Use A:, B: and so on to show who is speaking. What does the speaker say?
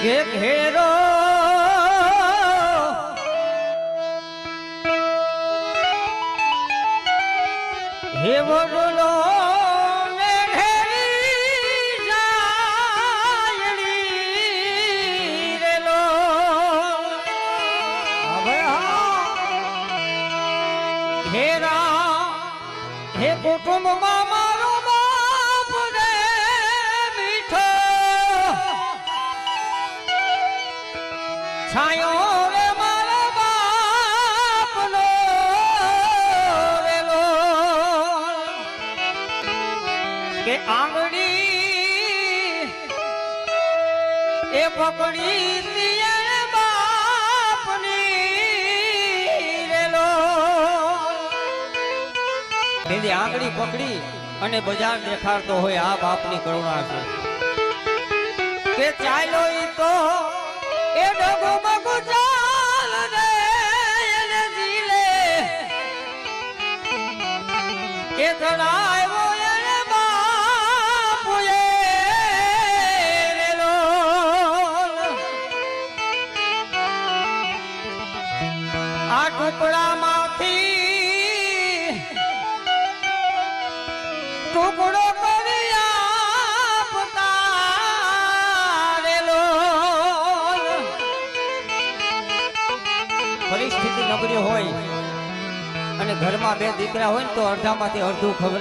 A: કે ઘેરો હે વડલો ને ઘેરી જાયડી રેલો હવે ઘેરા હે કુટુંબમાં મારો બાપ રે મીઠો છાયો રે મારા બાપનો રેલો કે આંગળી એ પકડી દિયે બાપની રેલો એની આંગળી પકડી અને બજાર દેખાડતો હોય આ બાપની કરુણા છે કે ચાલો ઈ તો એ ડગો મગુ ચાલ રે એને જીલે કે ધડાયો એને બાપુએ રેલો આ ટુકડામાંથી ટુકડો કરી આપતા રેલો પરિસ્થિતિ નબળી હોય અને ઘરમાં બે દીકરા હોય ને તો અડધામાંથી અડધું ખબર